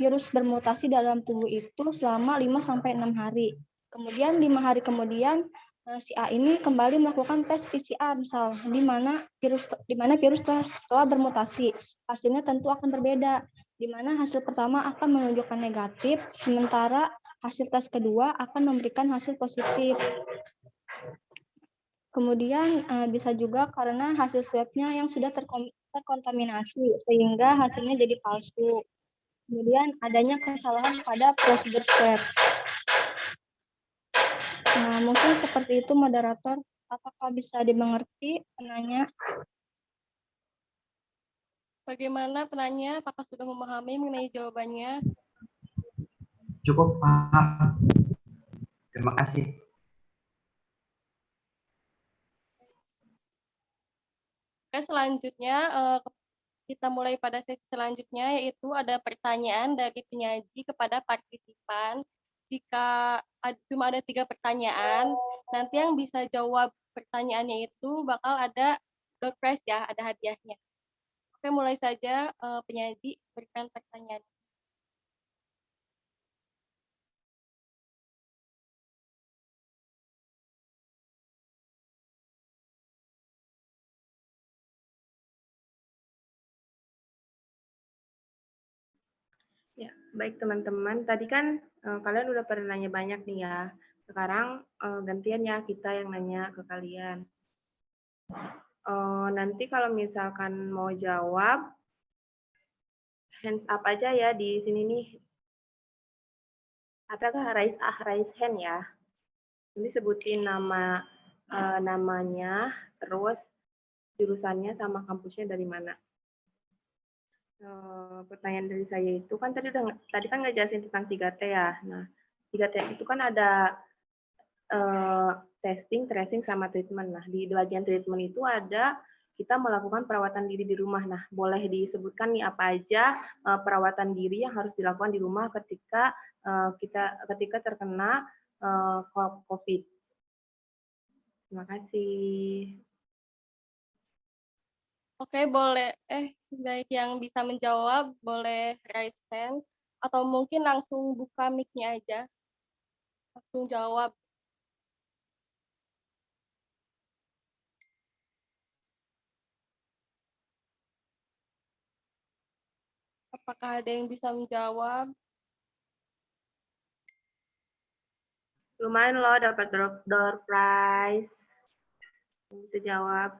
virus bermutasi dalam tubuh itu selama 5-6 hari. Kemudian 5 hari kemudian si A ini kembali melakukan tes PCR misal di mana virus telah bermutasi. Hasilnya tentu akan berbeda, di mana hasil pertama akan menunjukkan negatif, sementara hasil tes kedua akan memberikan hasil positif. Kemudian bisa juga karena hasil swab-nya yang sudah terkontaminasi sehingga hasilnya jadi palsu. Kemudian adanya kesalahan pada prosedur swab. Mungkin seperti itu moderator. Apakah bisa dimengerti penanya? Bagaimana penanya? Apakah sudah memahami mengenai jawabannya? Cukup paham. Terima kasih. Oke, selanjutnya kita mulai pada sesi selanjutnya, yaitu ada pertanyaan dari penyaji kepada partisipan. Jika cuma ada 3 pertanyaan, nanti yang bisa jawab pertanyaannya itu bakal ada door prize ya, ada hadiahnya. Oke, mulai saja penyaji berikan pertanyaan. Ya, baik teman-teman. Tadi kan kalian udah pernah nanya banyak nih ya. Sekarang gantian ya kita yang nanya ke kalian. Nanti kalau misalkan mau jawab, hands up aja ya di sini nih. Adakah raise hand ya? Nanti sebutin namanya, terus jurusannya sama kampusnya dari mana. Pertanyaan dari saya itu kan tadi kan ngejelasin tentang 3T ya. Nah, 3T itu kan ada testing, tracing, sama treatment. Nah, di bagian treatment itu ada kita melakukan perawatan diri di rumah. Nah, boleh disebutkan nih apa aja perawatan diri yang harus dilakukan di rumah ketika ketika terkena COVID. Terima kasih. Oke, boleh. Baik yang bisa menjawab, boleh raise hand. Atau mungkin langsung buka mic-nya aja. Langsung jawab. Apakah ada yang bisa menjawab? Lumayan loh dapat door prize. Bisa jawab.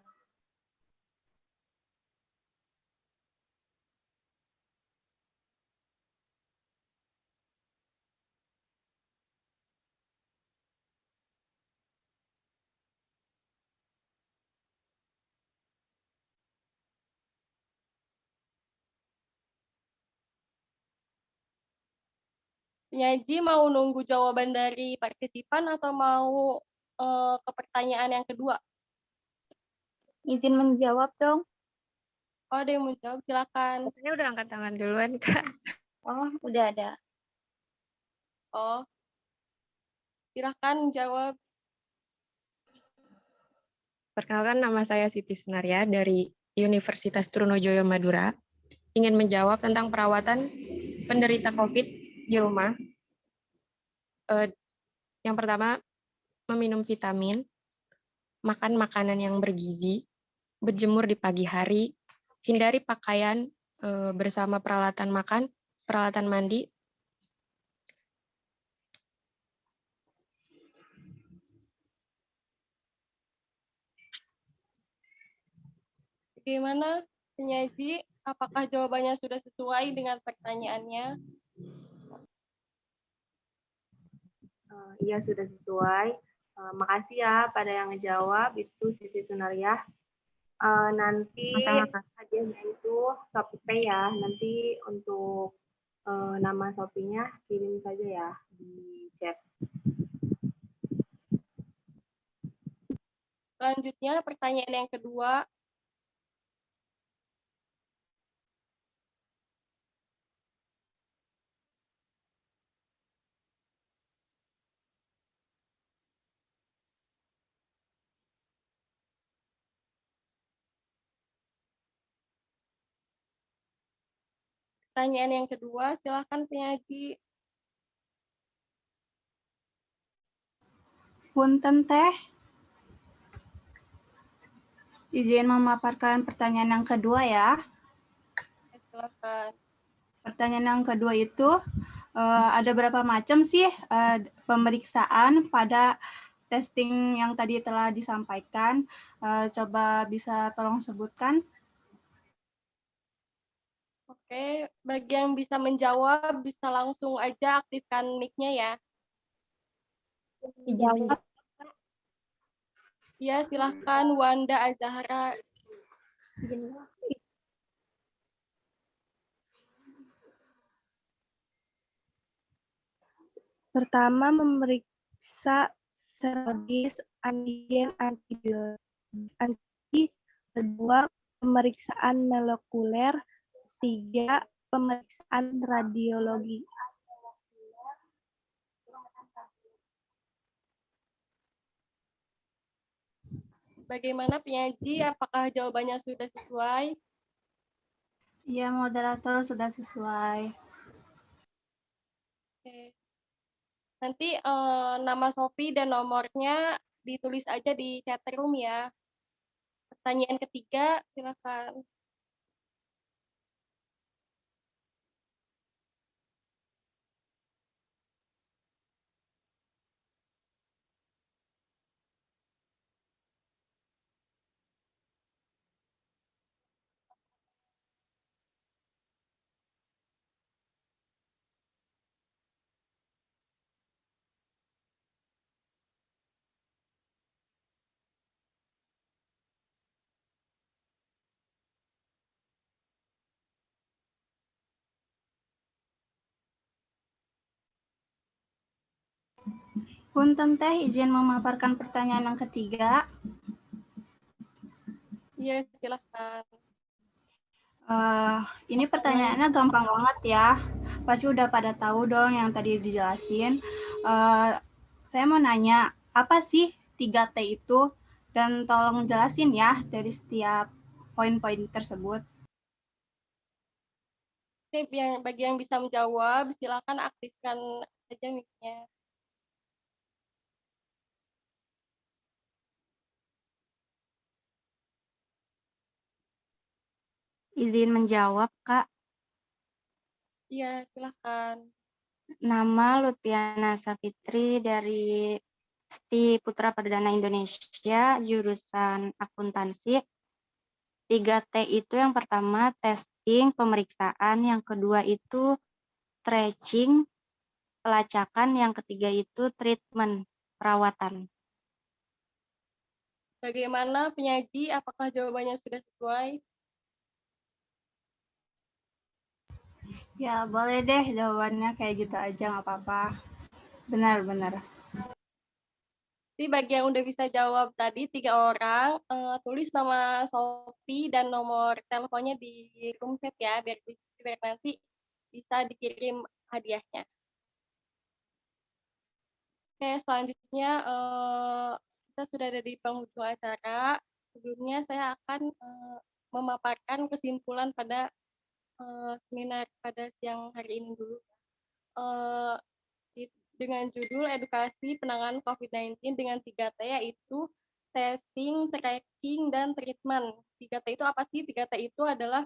Penyaji mau nunggu jawaban dari partisipan atau mau ke pertanyaan yang kedua? Izin menjawab dong. Oh, ada yang mau jawab, silakan. Saya udah angkat tangan duluan, Kak. Oh, udah ada. Oh, silakan jawab. Perkenalkan, nama saya Siti Sunaria dari Universitas Trunojoyo Madura. Ingin menjawab tentang perawatan penderita COVID di rumah. Yang pertama, meminum vitamin, makan makanan yang bergizi, berjemur di pagi hari, hindari pakaian bersama peralatan makan, peralatan mandi. Bagaimana, penyaji? Apakah jawabannya sudah sesuai dengan pertanyaannya? Iya, sudah sesuai. Makasih ya pada yang ngejawab, itu Siti Sunaria. Nanti hadiahnya itu Shopee ya. Nanti untuk nama Shopee-nya kirim saja ya di chat. Selanjutnya, pertanyaan yang kedua. Pertanyaan yang kedua, silakan penyaji. Punten Teh, izin memaparkan pertanyaan yang kedua ya. Silakan. Pertanyaan yang kedua itu ada berapa macam sih pemeriksaan pada testing yang tadi telah disampaikan? Coba bisa tolong sebutkan. Oke, bagi yang bisa menjawab, bisa langsung aja aktifkan mic-nya ya. Dijawab. Ya, silahkan Wanda Azahra. Pertama, memeriksa serologis antigen antibiotik. Kedua, pemeriksaan molekuler. Tiga, pemeriksaan radiologi. Bagaimana penyaji? Apakah jawabannya sudah sesuai? Iya, moderator sudah sesuai. Oke. Nanti nama Sophie dan nomornya ditulis aja di chat room ya. Pertanyaan ketiga, silakan. Punten Teh, izin memaparkan pertanyaan yang ketiga. Iya, silahkan. Ini pertanyaannya gampang banget ya. Pasti udah pada tahu dong yang tadi dijelasin. Saya mau nanya, apa sih 3T itu? Dan tolong jelasin ya dari setiap poin-poin tersebut. Oke, bagi yang bisa menjawab, silakan aktifkan saja mic-nya. Izin menjawab, Kak. Iya, silahkan. Nama Lutfiana Safitri dari STI Putra Perdana Indonesia, jurusan akuntansi. 3T itu yang pertama testing, pemeriksaan, yang kedua itu tracing, pelacakan, yang ketiga itu treatment, perawatan. Bagaimana penyaji? Apakah jawabannya sudah sesuai? Ya, boleh deh jawabannya kayak gitu aja, nggak apa-apa. Benar-benar. Jadi bagi yang udah bisa jawab tadi 3 orang, tulis nama Sophie dan nomor teleponnya di room chat ya, biar nanti bisa dikirim hadiahnya. Oke, selanjutnya kita sudah ada di penghujung acara. Sebelumnya saya akan memaparkan kesimpulan pada seminar pada siang hari ini dulu. Dengan judul Edukasi Penanganan COVID-19 dengan 3T, yaitu testing, tracking, dan treatment. 3T itu apa sih? 3T itu adalah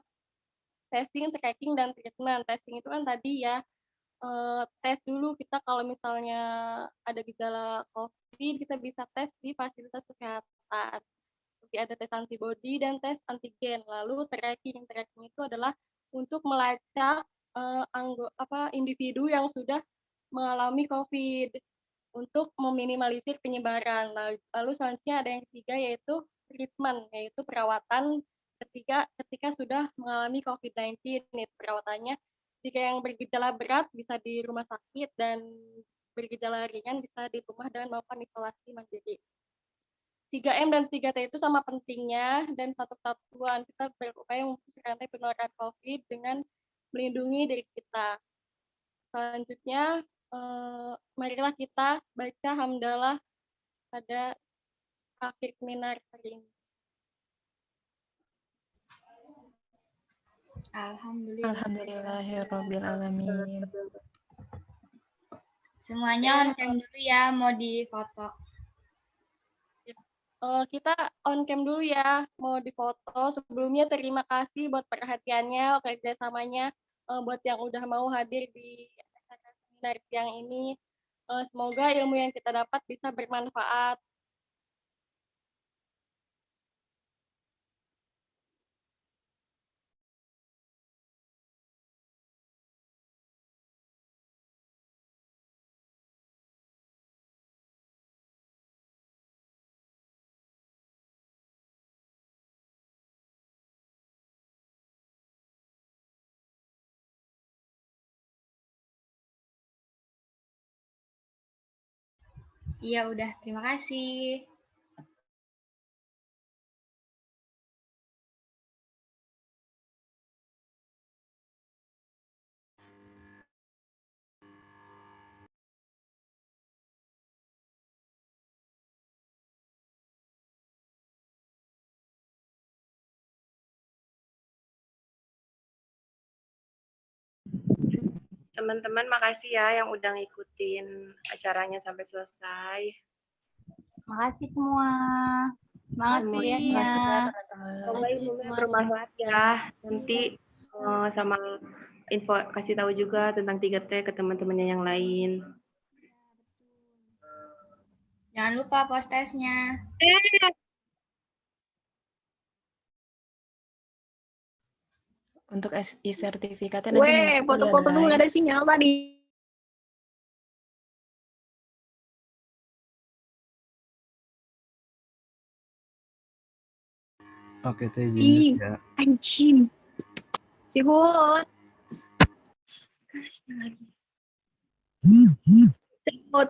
testing, tracking, dan treatment. Testing itu kan tadi ya, tes dulu kita kalau misalnya ada gejala COVID, kita bisa tes di fasilitas kesehatan. Seperti ada tes antibody dan tes antigen. Lalu tracking itu adalah untuk melacak individu yang sudah mengalami COVID untuk meminimalisir penyebaran. Lalu selanjutnya ada yang ketiga yaitu treatment, yaitu perawatan ketika sudah mengalami COVID-19. Perawatannya jika yang bergejala berat bisa di rumah sakit dan bergejala ringan bisa di rumah dan melakukan isolasi mandiri. 3M dan 3T itu sama pentingnya dan satu kesatuan. Kita berupaya memutus rantai penularan COVID dengan melindungi diri kita. Selanjutnya, marilah kita baca hamdalah pada akhir seminar hari ini. Alhamdulillahirabbil alamin. Semuanya on cam dulu ya, mau difoto. Kita on cam dulu ya, mau difoto. Sebelumnya terima kasih buat perhatiannya, kerjasamanya, buat yang udah mau hadir di acara seminar siang ini. Semoga ilmu yang kita dapat bisa bermanfaat. Iya udah, terima kasih. Teman-teman makasih ya yang udah ngikutin acaranya sampai selesai. Makasih semua. Semangat kuliahnya. Semoga ilmunya bermanfaat ya. Nanti sama info kasih tahu juga tentang 3T ke teman-temannya yang lain. Jangan lupa post tesnya. Untuk e-sertifikatnya Weh, nanti foto-foto dulu nggak ada sinyal tadi. Oke, teh izin ya. Anjing. Sihut. Sihut.